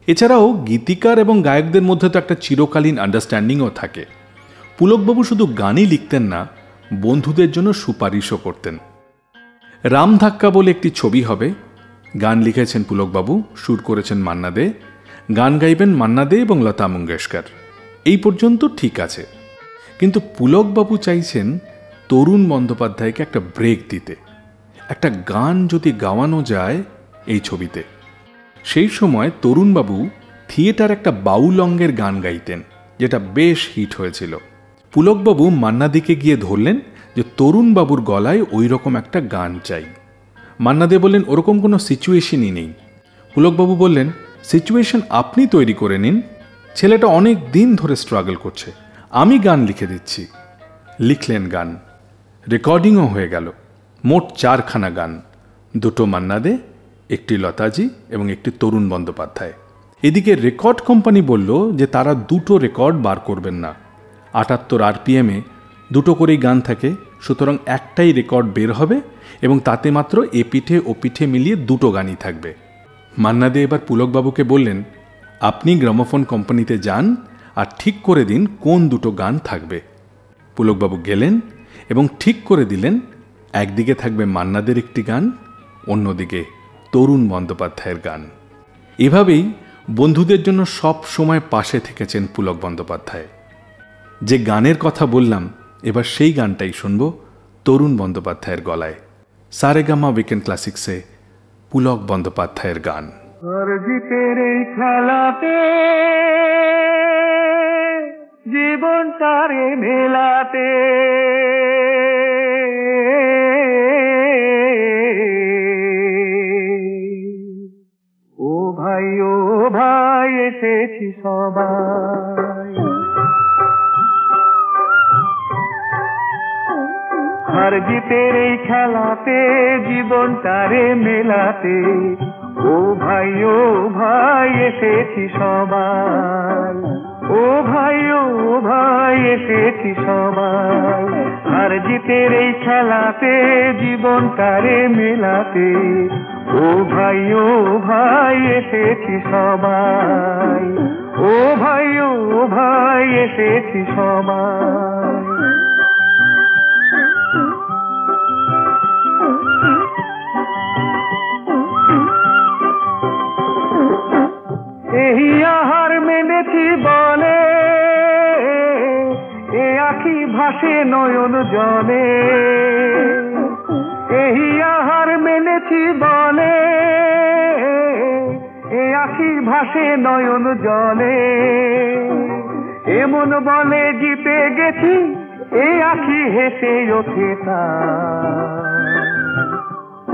এছাড়াও গীতিকার এবং গায়কদের মধ্যে তো একটা চিরকালীন আন্ডারস্ট্যান্ডিংও থাকে। পুলকবাবু শুধু গানই লিখতেন না, বন্ধুদের জন্য সুপারিশও করতেন। রাম ধাক্কা বলে একটি ছবি হবে, গান লিখেছেন পুলকবাবু, সুর করেছেন মান্না দে, গান গাইবেন মান্না দে এবং লতা মঙ্গেশকর। এই পর্যন্ত ঠিক আছে, কিন্তু পুলকবাবু চাইছেন তরুণ বন্দ্যোপাধ্যায়কে একটা ব্রেক দিতে, একটা গান যদি গাওয়ানো যায় এই ছবিতে। সেই সময় তরুণবাবু থিয়েটার একটা বাউল অঙ্গের গান গাইতেন, যেটা বেশ হিট হয়েছিল। পুলকবাবু মান্নাদিকে গিয়ে ধরলেন যে তরুণবাবুর গলায় ওই রকম একটা গান চাই। মান্না দে বললেন ওরকম কোনো সিচুয়েশনই নেই। পুলকবাবু বললেন সিচুয়েশন আপনি তৈরি করে নিন, ছেলেটা অনেক দিন ধরে স্ট্রাগল করছে, আমি গান লিখে দিচ্ছি। লিখলেন গান, রেকর্ডিংও হয়ে গেল। মোট 4খানা গান, 2টো মান্না দে, 1টি লতাজি এবং 1টি তরুণ বন্দ্যোপাধ্যায়। এদিকে রেকর্ড কোম্পানি বলল যে তারা 2টো রেকর্ড বার করবেন না, 78 RPM-এ 2টো করেই গান থাকে, সুতরাং একটাই রেকর্ড বের হবে এবং তাতে মাত্র এ পিঠে ও পিঠে মিলিয়ে 2টো গানই থাকবে। মান্না দে এবার পুলকবাবুকে বললেন আপনি গ্রামোফোন কোম্পানিতে যান আর ঠিক করে দিন কোন 2টো গান থাকবে। পুলকবাবু গেলেন এবং ঠিক করে দিলেন একদিকে থাকবে মান্না দের একটি গান, অন্যদিকে তরুণ বন্দ্যোপাধ্যায়ের গান। এভাবেই বন্ধুদের জন্য সব সময় পাশে থেকেছেন পুলক বন্দ্যোপাধ্যায়। যে গানের কথা বললাম এবার সেই গানটাই শুনব তরুণ বন্দ্যোপাধ্যায়ের গলায়। সারেগামা উইকেন্ড ক্লাসিক্সে পুলক বন্দ্যোপাধ্যায়ের গান। জিতের এই খেলাতে জীবনটারে মেলাতে ও ভাই এসেছি সবাই, হার জিতের এই খেলাতে জীবনটারে মেলাতে ও ভাই এসেছি সবাই, ও ভাই এসেছি সবাই, হার জিতের এই খেলাতে জীবনটারে মেলাতে ও ভাই এসেছি সবাই, ও ভাই এসেছি সবাই। এই আহার মেনেছি বলে এ আখি ভাসে নয়ন জলে, এই আহার মেনেছি বলে এ আখি ভাসে নয়ন জলে, এমন বলে জিতে গেছি এই আখি হেসে ওঠে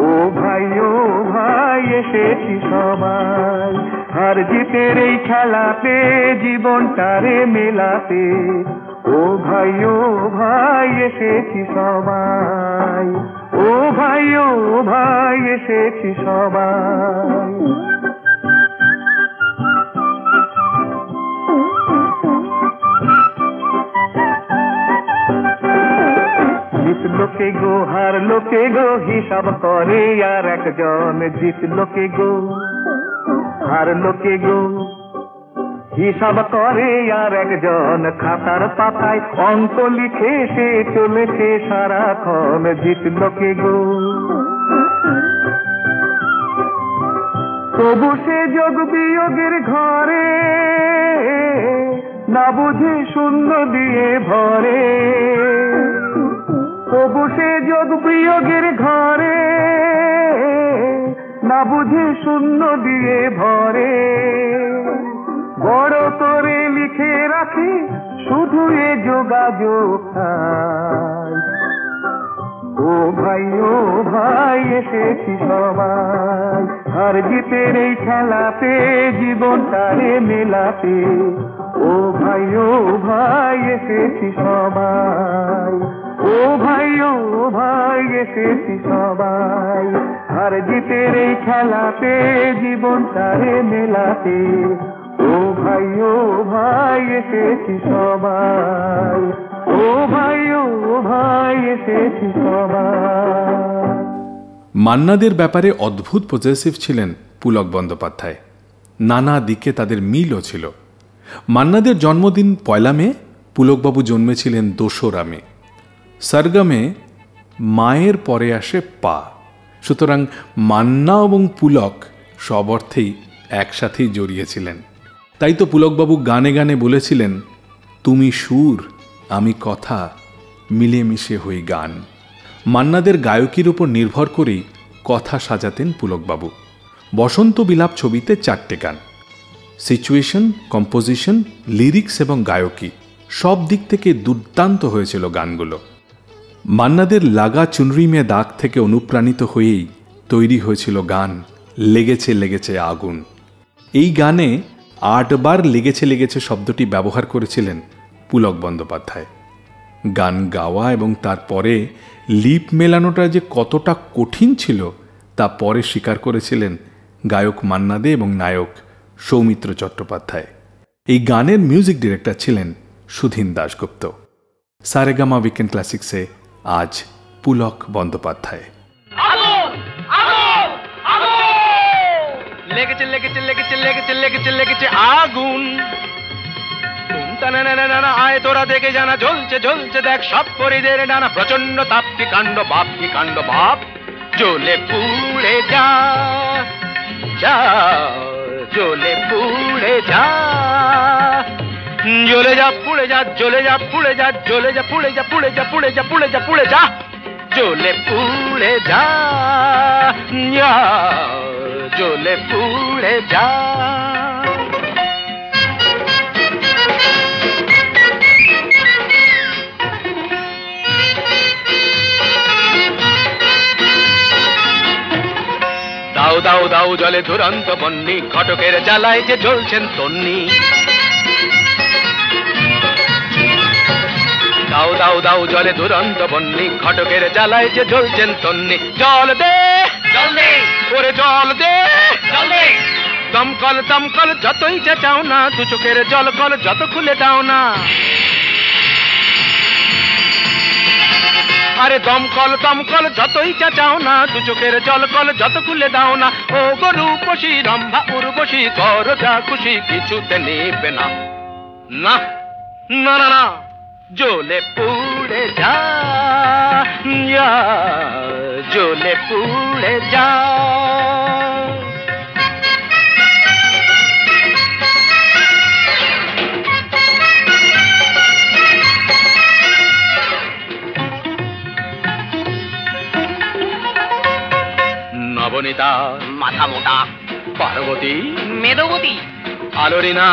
ও ভাই এসেছি সবাই, হার জিতের এই খেলাতে জীবনটারে মেলাতে ও ভাই এসেছি সবাই, ও ভাই এসেছি সবাই। জিত লোকে গো হার লোকে গো হিসাব করে আর একজন, জিত লোকে গো হার লোকে গো হিসাব করে আর একজন, খাতার পাতায় অঙ্ক লিখে সে চলেছে সারাক্ষণ, জিত লোকে গো তবু সে যোগ বিয়োগের ঘরে না বুঝে শূন্য দিয়ে ভরে, তবু সে যোগ বিয়োগের ঘরে না বুঝে শূন্য দিয়ে ভরে, বড় করে লিখে রাখি শুধু এ যোগাযোগ ও ভাই এসেছি সবাই, হার জিতের এই খেলাতে জীবনটারে মেলাতে ও ভাই এসেছি সবাই, ও ভাই এসেছি সবাই, হার জিতের এই খেলাতে জীবনটারে মেলাতে ও ও ভাই এসেছি সবাই, ও ভাই এসেছি সবাই। মান্নাদের ব্যাপারে অদ্ভুত পজেসিভ ছিলেন পুলক বন্দ্যোপাধ্যায়। নানা দিকে তাদের মিলও ছিল। মান্নাদের জন্মদিন 1 মে, পুলকবাবু জন্মেছিলেন 2 মে। সরগমে মায়ের পরে আসে পা, সুতরাং মান্না এবং পুলক সব অর্থেই একসাথেই জড়িয়েছিলেন। তাই তো পুলকবাবু গানে গানে বলেছিলেন, তুমি সুর আমি কথা, মিলেমিশে হই গান। মান্নাদের গায়কির উপর নির্ভর করেই কথা সাজাতেন পুলকবাবু। বসন্ত বিলাপ ছবিতে 4টে গান। সিচুয়েশন, কম্পোজিশন, লিরিক্স এবং গায়কি সব দিক থেকে দুর্দান্ত হয়েছিল গানগুলো। মান্নাদের লাগা চুনরি মে দাগ থেকে অনুপ্রাণিত হয়েই তৈরি হয়েছিল গান লেগেছে লেগেছে আগুন। এই গানে 8 বার লেগেছে লেগেছে শব্দটি ব্যবহার করেছিলেন পুলক বন্দ্যোপাধ্যায়। গান গাওয়া এবং তারপরে লিপ মেলানোটা যে কতটা কঠিন ছিল তা পরে স্বীকার করেছিলেন গায়ক মান্না দে এবং নায়ক সৌমিত্র চট্টোপাধ্যায়। এই গানের মিউজিক ডিরেক্টর ছিলেন সুধীন দাশগুপ্ত। সারেগামা উইকেন্ড ক্লাসিক্সে আজ পুলক বন্দ্যোপাধ্যায়। লেগেছে লেগেছে লেগেছে লেগেছে লেগেছে লেগেছে আগুন, আয় তোরা দেখে জানা, জ্বলছে জ্বলছে দেখ সব পরিদের ডানা, প্রচন্ড তাপ কি কাণ্ড বাপ, কি কাণ্ড বাপ, জ্বলে পুড়ে যা যা, জ্বলে পুড়ে যা, জ্বলে যা পুড়ে যা, জ্বলে যা পুড়ে যা, জ্বলে যা পুড়ে যা, পুড়ে যা পুড়ে যা, পুড়ে যা পুড়ে যা, জ্বলে পুড়ে যা, জ্বলে পুড়ে যা। দাও দাও দাও জলে দুরন্ত বন্যি, ঘটকের জ্বালায় যে জ্বলছেন তন্নি। দাও দাও দাও জলে দুরন্ত বন্যি, ঘটকের জ্বালায় যে জ্বলছেন তন্নি। জল দে জল দে ওরে জল দে জল দে, দমকল দমকল যতই চেঁচাও না, দু চোখের জল কল যত খুলে দাও না। আরে দমকল দমকল যতই চেঁচাও না, দু চোখের জল কল যত খুলে দাও না। ও গরু পশি রম্ভা উর্বশী, কর যা খুশি কিছুতে নেবে না, না না না না, জ্বলে পুড়ে যা, জ্বলে পুড়ে যা। নবনীতা মাথা মোটা, পার্বতী মেদবতী, আলোরিনা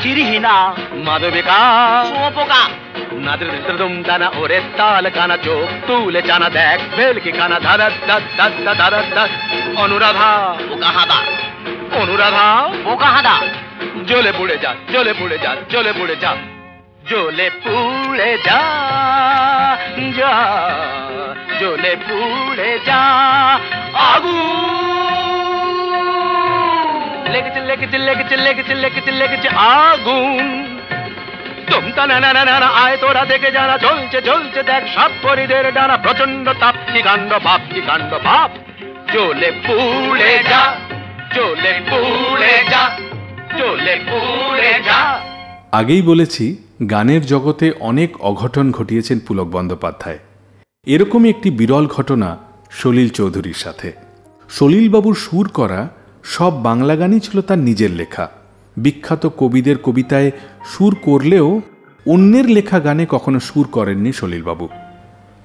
চিরিহীনা, মাধবিকা শুঁয়োপোকা, নাদের দুম দানা ওরে তাল কানা, চোখ তুলে জানা দেখ ভেলকি কানা, ধারা ধারা ধারা ধারা, অনুরাধা বোকা হাদা, অনুরাধা বোকা হাদা, জ্বলে পুড়ে যা, জ্বলে পুড়ে যা, জ্বলে পুড়ে যা, জ্বলে পুড়ে যা, যা জ্বলে পুড়ে যা। আগুন লেগেছে লেগেছে লেগেছে লেগেছে লেগেছে লেগেছে আগুন, তুমতা না না না না, আয় তোরা দেখে জানা, জ্বলছে জ্বলছে দেখ সব পরিদের ডানা, প্রচন্ড তাপ কি কাণ্ড বাপ, কি কাণ্ড বাপ, জ্বলে পুড়ে যা, জ্বলে পুড়ে যা, জ্বলে পুড়ে যা। আগেই বলেছি গানের জগতে অনেক অঘটন ঘটিয়েছেন পুলক বন্দ্যোপাধ্যায়। এরকমই একটি বিরল ঘটনা সলিল চৌধুরীর সাথে। সলিলবাবুর সুর করা সব বাংলা গানই ছিল তার নিজের লেখা। বিখ্যাত কবিদের কবিতায় সুর করলেও অন্যের লেখা গানে কখনো সুর করেননি সলিলবাবু।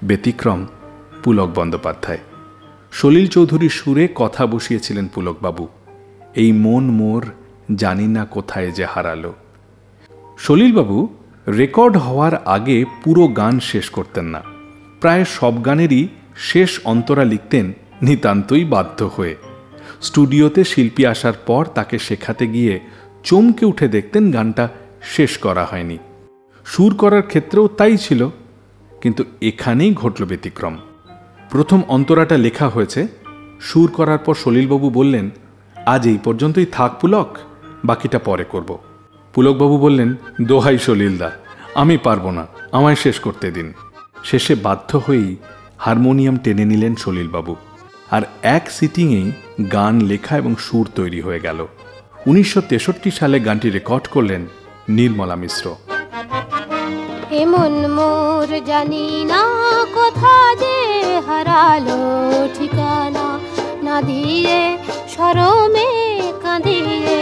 ব্যতিক্রম পুলক বন্দ্যোপাধ্যায়। সলিল চৌধুরীর সুরে কথা বসিয়েছিলেন পুলকবাবু, এই মন মোর জানি না কোথায় যে হারালো। সলিলবাবু রেকর্ড হওয়ার আগে পুরো গান শেষ করতেন না, প্রায় সব গানেরই শেষ অন্তরা লিখতেন নিতান্তই বাধ্য হয়ে। স্টুডিওতে শিল্পী আসার পর তাকে শেখাতে গিয়ে চমকে উঠে দেখতেন গানটা শেষ করা হয়নি। সুর করার ক্ষেত্রেও তাই ছিল, কিন্তু এখানেই ঘটল ব্যতিক্রম। প্রথম অন্তরাটা লেখা হয়েছে, সুর করার পর সলিলবাবু বললেন, আজ এই পর্যন্তই থাক পুলক, বাকিটা পরে করব। পুলকবাবু বললেন, দোহাই সলিলদা, আমি পারবো না, আমায় শেষ করতে দিন। শেষে বাধ্য হয়েই হারমোনিয়াম টেনে নিলেন সলিলবাবু, আর এক সিটিংয়েই গান লেখা এবং সুর তৈরি হয়ে গেল। 1963 সালে গানটি রেকর্ড করলেন নির্মলা মিশ্র। এমন মোর জানি না কোথা যে হারালো ঠিকানা, না দিয়ে শরমে কাঁদিয়ে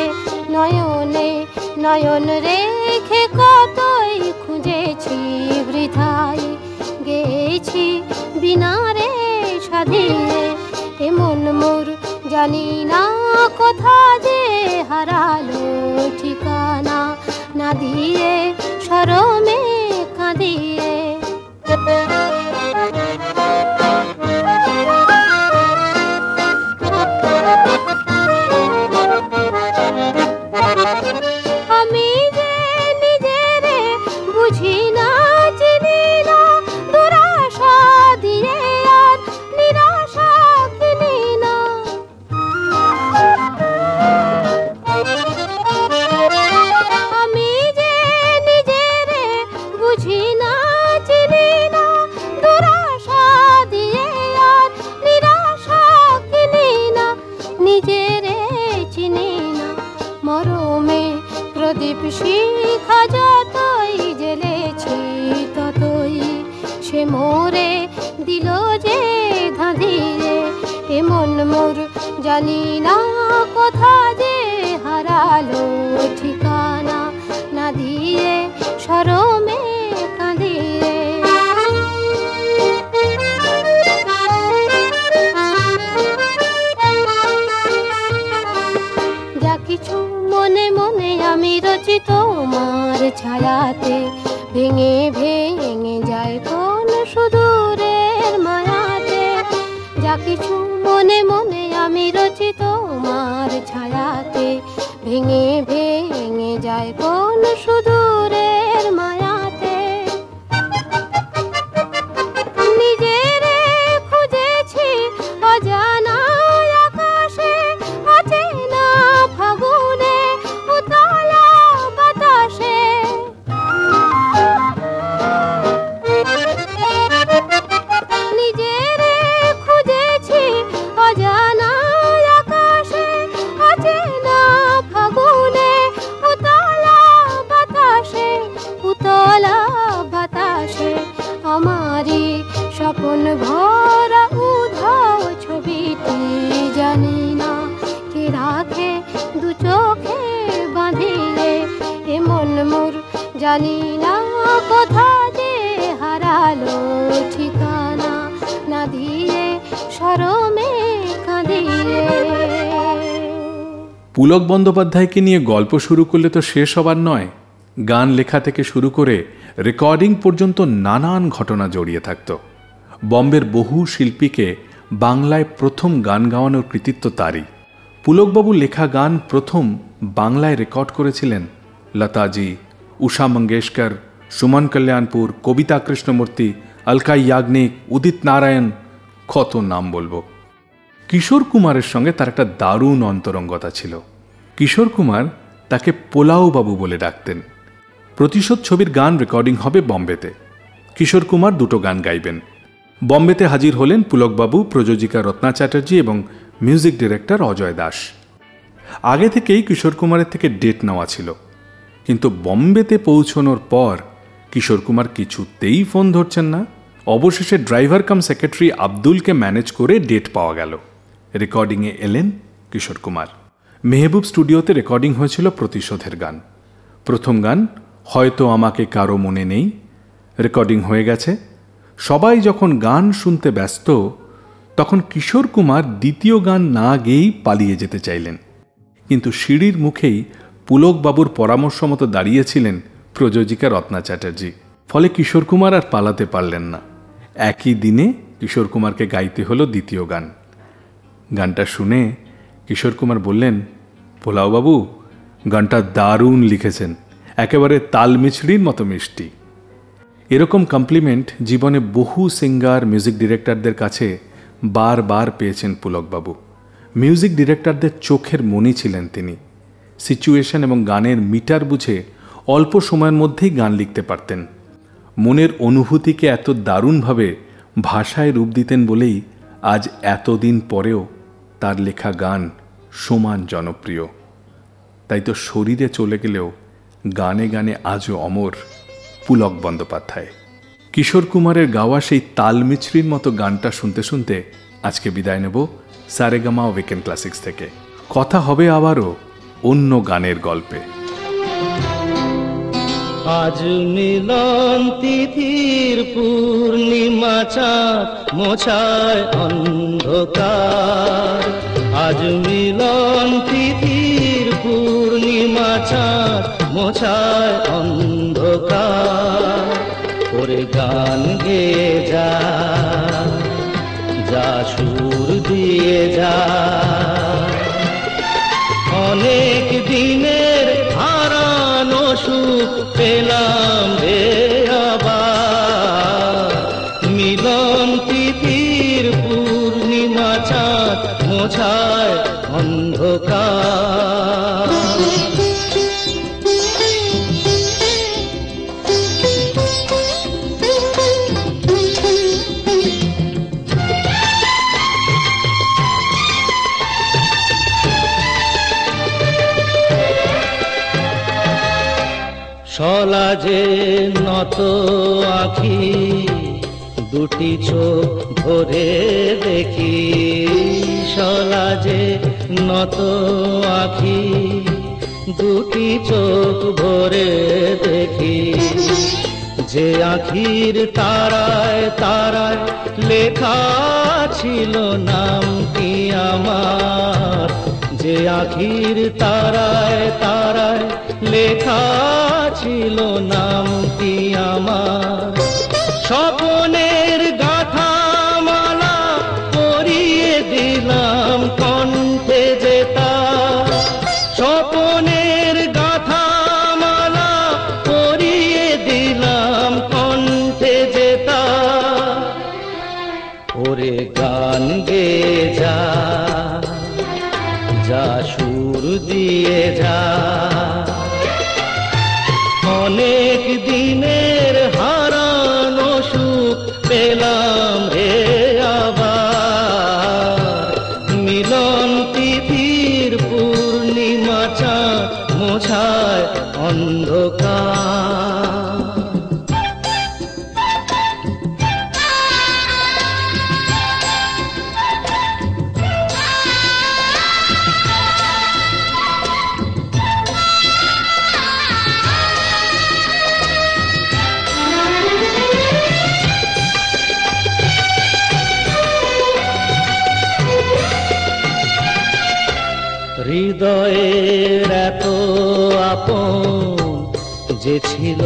নয়নে নয়ন রেখে কতই খুঁজেছি বৃথায়, গেছি বিনারে সাধিয়ে। এমন মোর জানি না কোথা যে হারালো ঠিকানা, না দিয়ে শরমে কাঁদিয়ে। আমি যে নিজেরে বুঝি না, চিনি না, দুরাশা দিয়ে আর নিরাশা কিনি না। আমি যে নিজেরে বুঝি না, চিনি না, দুরাশা দিয়ে আর নিরাশা কিনি না। নিজেরে চিনি না, মরমে প্রদীপ শিখা যতই জ্বেলেছি ততই সে মোরে দিল যে ধাঁধিয়ে। এমন মোর জানি না কোথা যে হারালো ঠিকানা, না দিয়ে শরমে কাঁদিয়ে। যা কিছু মনে মনে আমি রচি তোমার ছায়াতে, ভেঙে ভেঙে যায় কোন সুদূরের মায়াতে। যা কিছু মনে মনে আমি রচি তোমার ছায়াতে, ভেঙে ভেঙে যায় কোন সুদূরের মায়াতে। নিজেরে খুঁজেছি অজানা আকাশে, অচেনা ফাগুনে উতলা বাতাসে। নিজেরে খুঁজেছি অজানা আকাশে, অচেনা ফাগুনে উতলা বাতাসে, উতলা বাতাসে। আমারই স্বপ্ন ভরা উধাও ছবিটি জানি না কে রাখে দু চোখে বাঁধিয়ে। এমন মোর জানি না কোথা যে হারালো ঠিকানা, না দিয়ে শরমে কাঁদিয়ে। পুলক বন্দ্যোপাধ্যায়কে নিয়ে গল্প শুরু করলে তো শেষ হবার নয়। গান লেখা থেকে শুরু করে রেকর্ডিং পর্যন্ত নানান ঘটনা জড়িয়ে থাকত। বম্বের বহু শিল্পীকে বাংলায় প্রথম গান গাওয়ানোর কৃতিত্ব তারই। পুলকবাবু লেখা গান প্রথম বাংলায় রেকর্ড করেছিলেন লতাজি, উষা মঙ্গেশকর, সুমন কল্যাণপুর, কবিতা কৃষ্ণমূর্তি, অলকা ইয়াগনিক, উদিত নারায়ণ, কত নাম বলবো। কিশোর কুমারের সঙ্গে তার একটা দারুণ অন্তরঙ্গতা ছিল। কিশোর কুমার তাকে পোলাও বাবু বলে ডাকতেন। প্রতিশোধ ছবির গান রেকর্ডিং হবে বম্বেতে। কিশোর কুমার দুটো গান গাইবেন। বম্বেতে হাজির হলেন পুলকবাবু, প্রযোজিকা রত্না চ্যাটার্জি এবং মিউজিক ডিরেক্টর অজয় দাস। আগে থেকেই কিশোর কুমারের থেকে ডেট নেওয়া ছিল, কিন্তু বম্বেতে পৌঁছনোর পর কিশোর কুমার কিছুতেই ফোন ধরছেন না। অবশেষে ড্রাইভার কাম সেক্রেটারি আব্দুলকে ম্যানেজ করে ডেট পাওয়া গেল। রেকর্ডিংয়ে এলেন কিশোর কুমার। মেহবুব স্টুডিওতে রেকর্ডিং হয়েছিল প্রতিশোধের গান। প্রথম গান হয়তো আমাকে কারো মনে নেই রেকর্ডিং হয়ে গেছে। সবাই যখন গান শুনতে ব্যস্ত, তখন কিশোর কুমার দ্বিতীয় গান না গেয়েই পালিয়ে যেতে চাইলেন, কিন্তু সিঁড়ির মুখেই পুলকবাবুর পরামর্শ মতো দাঁড়িয়েছিলেন প্রযোজিকা রত্না চ্যাটার্জি। ফলে কিশোর কুমার আর পালাতে পারলেন না। একই দিনে কিশোর কুমারকে গাইতে হলো দ্বিতীয় গান। গানটা শুনে কিশোর কুমার বললেন, পোলাওবাবু গানটা দারুণ লিখেছেন, একেবারে তাল মিছড়ির মতো মিষ্টি। এরকম কমপ্লিমেন্ট জীবনে বহু সিঙ্গার, মিউজিক ডিরেক্টরদের কাছে বারবার পেয়েছেন পুলকবাবু। মিউজিক ডিরেক্টরদের চোখের মণি ছিলেন তিনি। সিচুয়েশন এবং গানের মিটার বুঝে অল্প সময়ের মধ্যেই গান লিখতে পারতেন। মনের অনুভূতিকে এত দারুণভাবে ভাষায় রূপ দিতেন বলেই আজ এতদিন পরেও তার লেখা গান সমান জনপ্রিয়। তাই তো শরীরে চলে গেলেও গানে গানে আজও অমর পুলক বন্দ্যোপাধ্যায়। কিশোর কুমারের গাওয়া সেই তাল মিছরির মতো গানটা শুনতে শুনতে আজকে বিদায় নেব সারেগামা উইকেন্ড ক্লাসিক্স থেকে। কথা হবে আবারও অন্য গানের গল্পে। আজ মিলন তিথির পূর্ণিমা চাঁদ মোছায় অন্ধকার। আজ মিলন তিথির পূর্ণিমা চাঁদ মোছায় অন্ধকার। ওরে গান গেয়ে যা, যা সুর দিয়ে যা, অনেক দিনের হারানো সুখ পেলাম রে আবার। মিলন তিথির পূর্ণিমা চাঁদ মোছায় অন্ধকার। সলাজে নত আঁখি দুটি চোখ ভরে দেখি। সলাজে নত আঁখি দুটি চোখ ভরে দেখি। যে আঁখির তারায় তারায় লেখা ছিল নামটি আমার। যে আঁখির তারায় তারায় লেখা ছিল নামটি আমার। স্বপনের গাথা মালা পরিয়ে দিলাম কণ্ঠে যেতা। স্বপনের গাথা মালা পরিয়ে দিলাম কণ্ঠে যেতা। ওরে গান গেয়ে যা, যা সুর দিয়ে যা, অনেক দিনের হারানো সুখ পেলাম রে আবার। মিলন তিথির পূর্ণিমা চাঁদ মোছায় অন্ধকার। হৃদয়ের এত আপন যে ছিল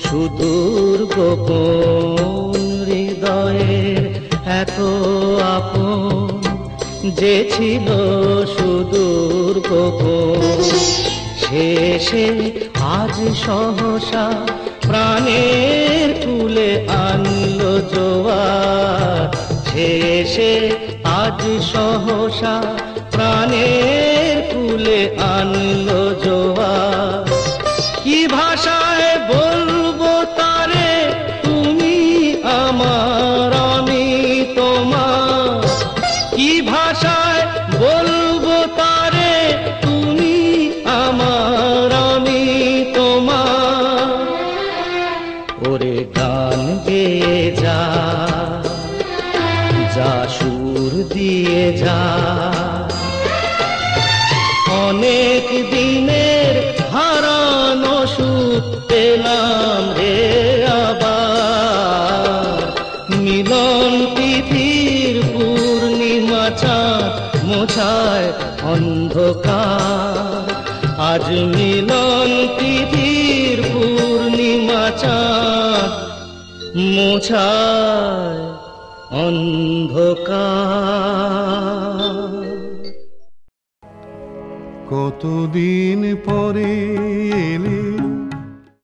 সুদূর গোপন। হৃদয়ের এত আপন যে ছিল সুদূর গোপন। শেষে আজ সহসা প্রাণের কুলে আনলো জোয়ার। শেষে আজ সহসা প্রাণের কুলে আনলো জোয়ার। কি ভাষায় বলবো তারে তুমি আমার আমি তোমার। কি ভাষায় বলবো তারে তুমি আমার আমি তোমার। ওরে গান গেয়ে যা, যা সুর দিয়ে যা, অনেক দিনের হারানো সুখ পেলাম রে আবার। মিলন তিথির পূর্ণিমা চাঁদ মোছায় অন্ধকার। আজ মিলন তিথির পূর্ণিমা চাঁদ মোছায় অন্ধকার। কতদিন পরে এলে